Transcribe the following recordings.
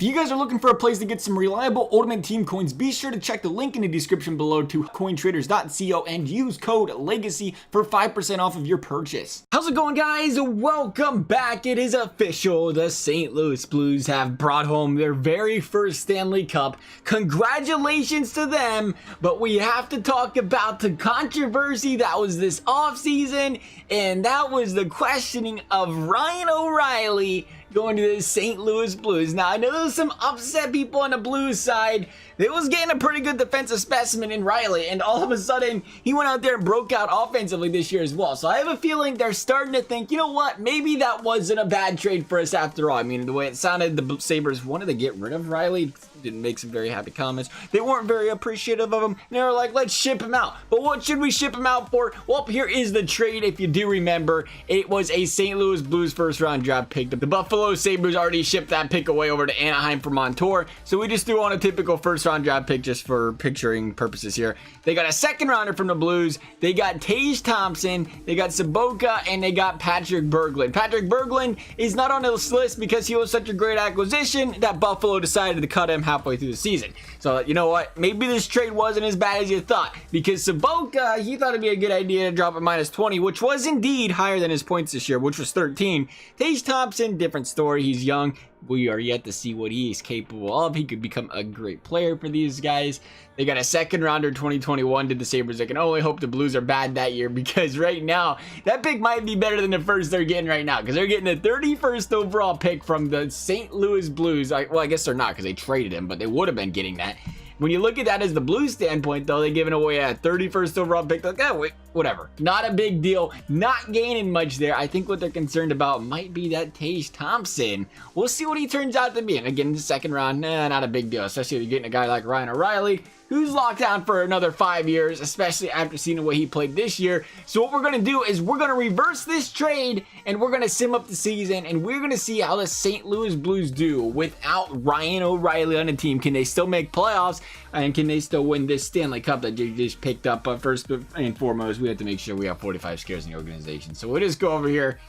you guys are looking for a place to get some reliable Ultimate Team coins, be sure to check the link in the description below to cointraders.co and use code LEGACY for 5% off of your purchase. How's it going, guys? Welcome back. It is official. The St. Louis Blues have brought home their very first Stanley Cup. Congratulations to them, but we have to talk about the controversy that was this offseason, and that was the questioning of Ryan O'Reilly going to the St. Louis Blues. Now, I know there's some upset people on the Blues side. They was getting a pretty good defensive specimen in Reilly, and all of a sudden, he went out there and broke out offensively this year as well. So I have a feeling they're starting to think, you know what, maybe that wasn't a bad trade for us after all. I mean, the way it sounded, the Sabres wanted to get rid of Reilly. Didn't make some very happy comments. They weren't very appreciative of him. They were like, let's ship him out. But what should we ship him out for? Well, here is the trade. If you do remember, it was a St. Louis Blues first round draft pick. The Buffalo Sabres already shipped that pick away over to Anaheim for Montour. So we just threw on a typical first round draft pick just for picturing purposes here. They got a second rounder from the Blues. They got Tage Thompson. They got Saboka, and they got Patrick Berglund. Patrick Berglund is not on this list because he was such a great acquisition that Buffalo decided to cut him halfway through the season. So, you know what? Maybe this trade wasn't as bad as you thought, because Saboka, he thought it'd be a good idea to drop a -20, which was indeed higher than his points this year, which was 13. Tage Thompson, different story. He's young. We are yet to see what he is capable of. He could become a great player for these guys. They got a second rounder 2021 to the Sabres. I can only hope the Blues are bad that year, because right now, that pick might be better than the first they're getting right now, because they're getting the 31st overall pick from the St. Louis Blues. Well, I guess they're not, because they traded him, but they would have been getting that. When you look at that as the Blues standpoint, though, they're giving away a 31st overall pick. Like, wait, whatever. Not a big deal. Not gaining much there. I think what they're concerned about might be that Tage Thompson. We'll see what he turns out to be. And again, the second round, not a big deal. Especially if you're getting a guy like Ryan O'Reilly, who's locked down for another 5 years, especially after seeing the way he played this year. So what we're going to do is we're going to reverse this trade, and we're going to sim up the season, and we're going to see how the St. Louis Blues do without Ryan O'Reilly on the team. Can they still make playoffs, and can they still win this Stanley Cup that they just picked up? But first and foremost, we have to make sure we have 45 scares in the organization. So we'll just go over here,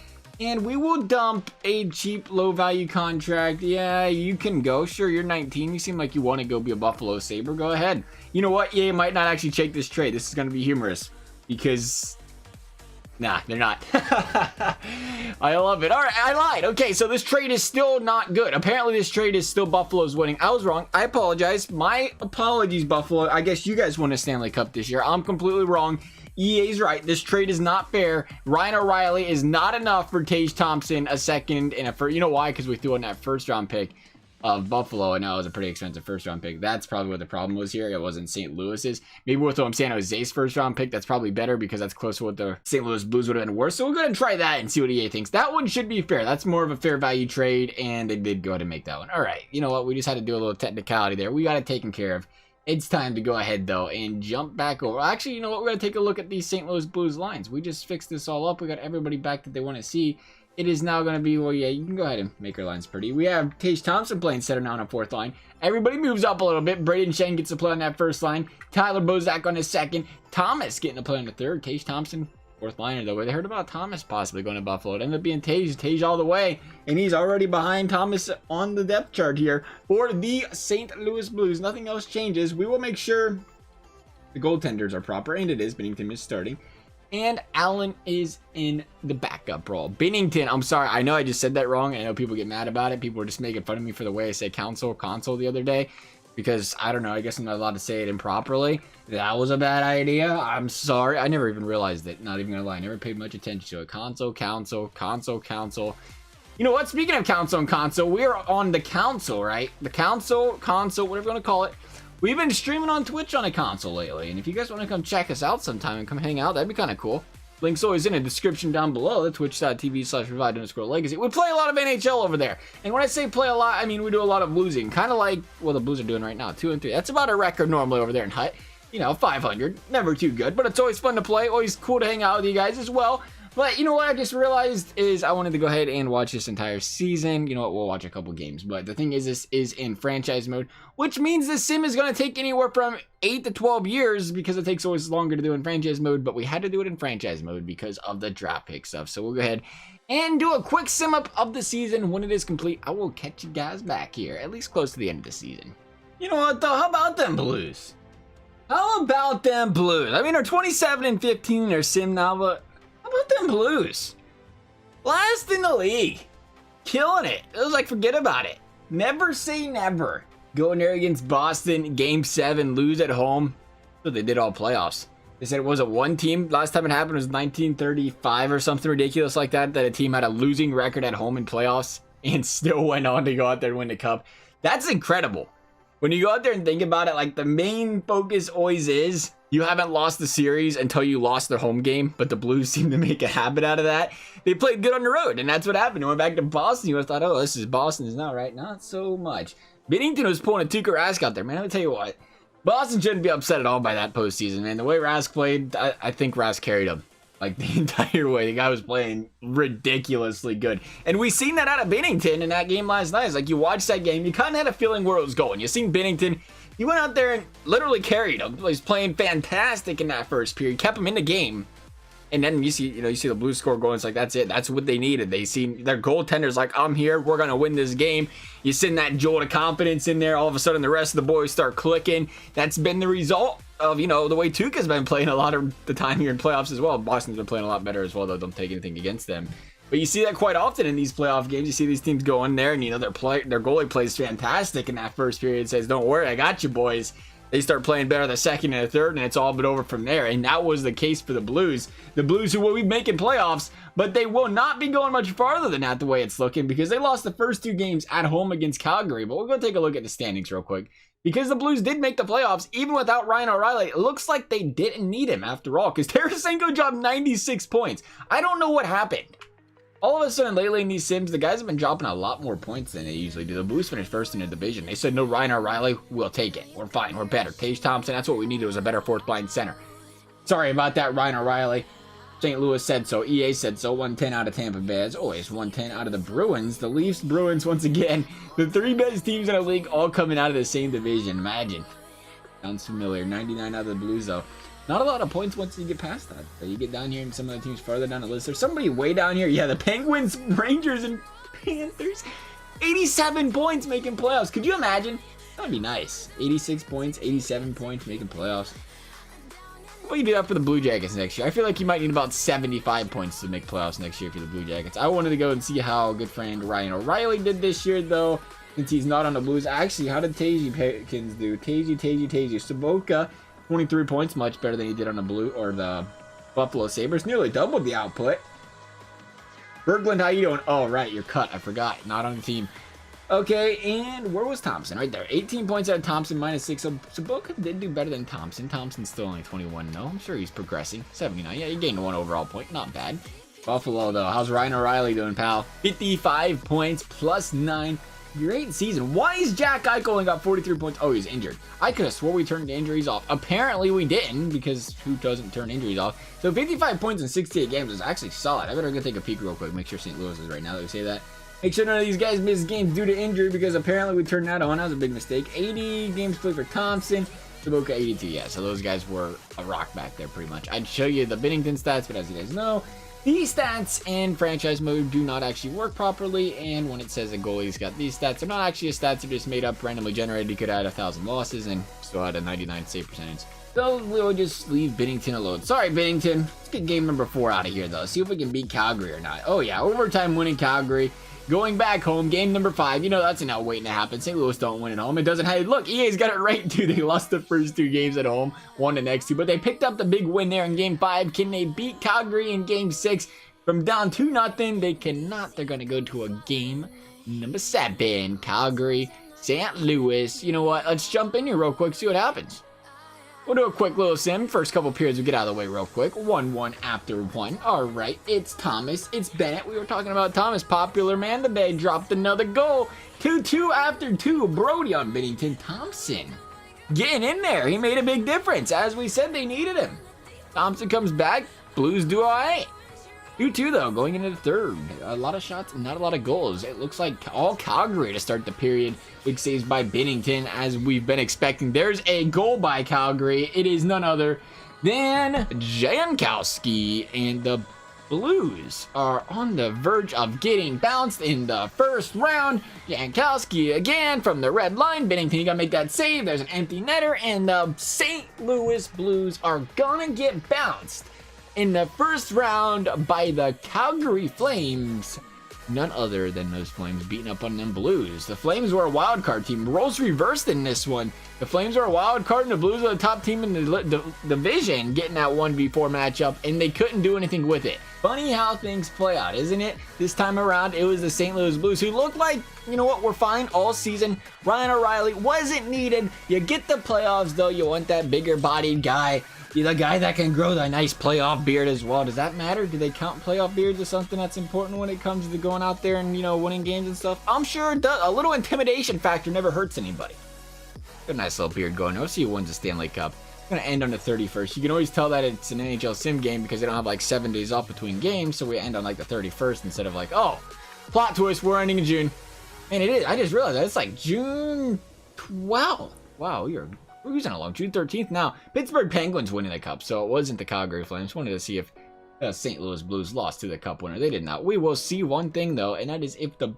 and we will dump a cheap, low-value contract. Yeah, you can go. Sure, you're 19. You seem like you want to go be a Buffalo Sabre. Go ahead. You know what? Yeah, you might not actually take this trade. This is going to be humorous because... Nah, they're not. I love it. All right, I lied. Okay, so this trade is still not good. Apparently, this trade is still Buffalo's winning. I was wrong. I apologize. My apologies, Buffalo. I guess you guys won a Stanley Cup this year. I'm completely wrong. EA's right. This trade is not fair. Ryan O'Reilly is not enough for Tage Thompson, a second and a first. You know why? Because we threw in that first round pick of Buffalo, and that was a pretty expensive first round pick. That's probably what the problem was here. It wasn't St. Louis's. Maybe we'll throw him San Jose's first round pick. That's probably better because that's close to what the St. Louis Blues would have been worth. So we're going to try that and see what EA thinks. That one should be fair. That's more of a fair value trade, and they did go ahead and make that one. All right. You know what? We just had to do a little technicality there. We got it taken care of. It's time to go ahead, though, and jump back over. Actually, you know what? We're going to take a look at these St. Louis Blues lines. We just fixed this all up. We got everybody back that they want to see. It is now going to be, well, yeah, you can go ahead and make our lines pretty. We have Tage Thompson playing center now on a fourth line. Everybody moves up a little bit. Braden Shen gets to play on that first line. Tyler Bozak on his second. Thomas getting to play on the third. Tage Thompson, fourth liner, though. They heard about Thomas possibly going to Buffalo. It ended up being Tage all the way. And he's already behind Thomas on the depth chart here for the St. Louis Blues. Nothing else changes. We will make sure the goaltenders are proper, and it is. Bennington is starting. And Allen is in the backup role. Bennington, I'm sorry. I know I just said that wrong. And I know people get mad about it. People were just making fun of me for the way I said console the other day. Because, I don't know, I guess I'm not allowed to say it improperly. That was a bad idea. I'm sorry. I never even realized it. Not even gonna lie. I never paid much attention to it. Console. You know what? Speaking of console and console, we're on the console, right? The console, whatever you want to call it. We've been streaming on Twitch on a console lately, and if you guys want to come check us out sometime and come hang out, that'd be kind of cool. Link's always in the description down below, the twitch.tv/provide_legacy. We play a lot of NHL over there, and when I say play a lot, I mean we do a lot of losing, kind of like what the Blues are doing right now, 2-3. That's about a record normally over there in Hut. You know, 500, never too good, but it's always fun to play, always cool to hang out with you guys as well. But you know what I just realized is I wanted to go ahead and watch this entire season. You know what, we'll watch a couple games. But the thing is, this is in franchise mode, which means the sim is going to take anywhere from 8 to 12 years because it takes always longer to do in franchise mode. But we had to do it in franchise mode because of the draft pick stuff. So we'll go ahead and do a quick sim up of the season. When it is complete, I will catch you guys back here, at least close to the end of the season. You know what though, how about them Blues? How about them Blues? I mean, they're 27-15 in their sim now, but how about them Blues? Last in the league. Killing it. It was like, forget about it. Never say never. Going there against Boston, game 7, lose at home. So they did all playoffs. They said it wasn't one team. Last time it happened was 1935 or something ridiculous like that, that a team had a losing record at home in playoffs and still went on to go out there and win the cup. That's incredible. When you go out there and think about it, like the main focus always is you haven't lost the series until you lost their home game, but the Blues seem to make a habit out of that. They played good on the road, and that's what happened. They went back to Boston. You would have thought, oh, this is Boston's now, right? Not so much. Bennington was pulling a Tuukka Rask out there, man. Let me tell you what. Boston shouldn't be upset at all by that postseason, man. The way Rask played, I think Rask carried him. Like the entire way. The guy was playing ridiculously good. And we seen that out of Bennington in that game last night. It's like you watched that game, you kind of had a feeling where it was going. You seen Bennington, he went out there and literally carried him. He was playing fantastic in that first period, kept him in the game. And then you see the Blues score going. It's like, that's it. That's what they needed. They seen their goaltender's like, I'm here. We're going to win this game. You send that jolt of confidence in there. All of a sudden, the rest of the boys start clicking. That's been the result of, the way Tuukka's been playing a lot of the time here in playoffs as well. Boston's been playing a lot better as well, though. Don't take anything against them. But you see that quite often in these playoff games. You see these teams go in there and, their goalie plays fantastic in that first period. Says, don't worry, I got you, boys. They start playing better the second and the third, and it's all but over from there. And that was the case for the Blues. The Blues who will be making playoffs, but they will not be going much farther than that the way it's looking, because they lost the first 2 games at home against Calgary. But we're going to take a look at the standings real quick. Because the Blues did make the playoffs, even without Ryan O'Reilly, it looks like they didn't need him after all, because Tarasenko dropped 96 points. I don't know what happened. All of a sudden, lately in these sims, the guys have been dropping a lot more points than they usually do. The Blues finished first in the division. They said, no, Ryan O'Reilly, we'll take it. We're fine. We're better. Tage Thompson, that's what we needed, was a better fourth-line center. Sorry about that, Ryan O'Reilly. St. Louis said so. EA said so. 110 out of Tampa Bay. As always, 110 out of the Bruins. The Leafs, Bruins, once again, the 3 best teams in the league all coming out of the same division. Imagine. Sounds familiar. 99 out of the Blues, though. Not a lot of points once you get past that. So you get down here and some of the teams farther down the list. There's somebody way down here. Yeah, the Penguins, Rangers, and Panthers. 87 points making playoffs. Could you imagine? That would be nice. 86 points, 87 points making playoffs. What do you do that for the Blue Jackets next year? I feel like you might need about 75 poins to make playoffs next year for the Blue Jackets. I wanted to go and see how good friend Ryan O'Reilly did this year, though, since he's not on the Blues. Actually, how did Tage Pickens do? Tage. Saboka, 23 points, much better than he did on the Buffalo Sabres. Nearly doubled the output. Berglund, how you doing? Oh, right, you're cut. I forgot. Not on the team. Okay, and where was Thompson? Right there. 18 points out of Thompson, -6. So Saboka did do better than Thompson. Thompson's still only 21, though. I'm sure he's progressing. 79. Yeah, he gained 1 overall point. Not bad. Buffalo, though. How's Ryan O'Reilly doing, pal? 55 points, +9. Great season. Why is Jack Eichel only got 43 points? Oh, he's injured. I could have swore we turned injuries off. Apparently we didn't, because who doesn't turn injuries off? So 55 points in 68 games is actually solid. I better go take a peek real quick. Make sure St. Louis is right now that we say that. Make sure none of these guys miss games due to injury, because apparently we turned that on. That was a big mistake. 80 games played for Thompson. Saboka 82. Yeah, so those guys were a rock back there pretty much. I'd show you the Bennington stats, but as you guys know, these stats in franchise mode do not actually work properly, and when it says a goalie's got these stats, they're not actually stats, they're just made up, randomly generated. You could add 1,000 losses and still had a 99 save percentage. So we'll just leave Bennington alone. Sorry, Bennington. Let's get game number 4 out of here, though. See if we can beat Calgary or not. Oh, yeah, overtime winning Calgary. Going back home, game number 5. That's now waiting to happen. St. Louis don't win at home. It doesn't have... Look, EA's got it right, too. They lost the first 2 games at home, won the next 2. But they picked up the big win there in game 5. Can they beat Calgary in game 6? From down 2-0, they cannot. They're going to go to a game number 7. Calgary, St. Louis. You know what? Let's jump in here real quick, see what happens. We'll do a quick little sim. First couple periods, we'll get out of the way real quick. 1-1 after 1. All right, it's Thomas. It's Bennett. We were talking about Thomas. Popular man today. Dropped another goal. 2-2 after 2. Brody on Bennington. Thompson getting in there. He made a big difference. As we said, they needed him. Thompson comes back. Blues do all right. 2-2 though, going into the third. A lot of shots and not a lot of goals. It looks like all Calgary to start the period. Big saves by Binnington, as we've been expecting. There's a goal by Calgary. It is none other than Jankowski, and the Blues are on the verge of getting bounced in the first round. Jankowski again from the red line. Binnington, you gotta make that save. There's an empty netter, and the St. Louis Blues are gonna get bounced in the first round by the Calgary Flames. None other than those Flames beating up on them Blues. The Flames were a wild card team. Roles reversed in this one. The Flames are a wild card, and the Blues are the top team in the division, getting that 1v4 matchup, and they couldn't do anything with it. Funny how things play out, isn't it? This time around, it was the St. Louis Blues who looked like, you know what, we're fine all season. Ryan O'Reilly wasn't needed. You get the playoffs, though. You want that bigger-bodied guy. The guy that can grow the nice playoff beard as well. Does that matter? Do they count playoff beards as something that's important when it comes to going out there and, you know, winning games and stuff? I'm sure it does. A little intimidation factor never hurts anybody. Got a nice little beard going. Let's see who wins the Stanley Cup. It's going to end on the 31st. You can always tell that it's an NHL sim game because they don't have like 7 days off between games, so we end on like the 31st instead of like, oh, plot twist, we're ending in June. And it is. I just realized that it's like June 12th. Wow, we're using it along. June 13th now. Pittsburgh Penguins winning the Cup, so it wasn't the Calgary Flames. Wanted to see if St. Louis Blues lost to the Cup winner. They did not. We will see one thing, though, and that is if the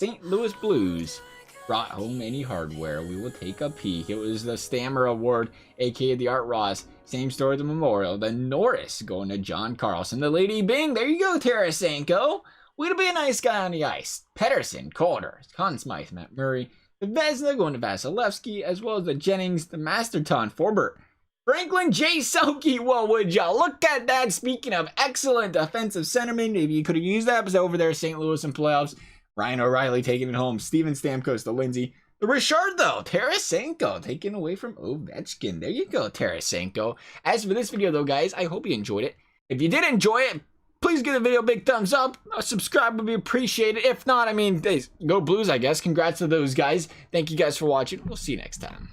St. Louis Blues brought home any hardware. We will take a peek. It was the Stammer Award, aka the Art Ross. Same story at the Memorial. The Norris going to John Carlson. The Lady Bing. There you go, Tarasenko. Way to be a nice guy on the ice. Pedersen, Calder, Conn Smythe, Matt Murray. The Vezina going to Vasilevsky, as well as the Jennings, the Masterton, Forbert, Franklin J. Selke. Well, would y'all look at that? Speaking of excellent defensive centerman, maybe you could have used that, but over there, St. Louis in playoffs. Ryan O'Reilly taking it home. Steven Stamkos, the Lindsay. The Richard, though. Tarasenko taken away from Ovechkin. There you go, Tarasenko. As for this video, though, guys, I hope you enjoyed it. If you did enjoy it, please give the video a big thumbs up. Subscribe would be appreciated. If not, I mean, go Blues, I guess. Congrats to those guys. Thank you guys for watching. We'll see you next time.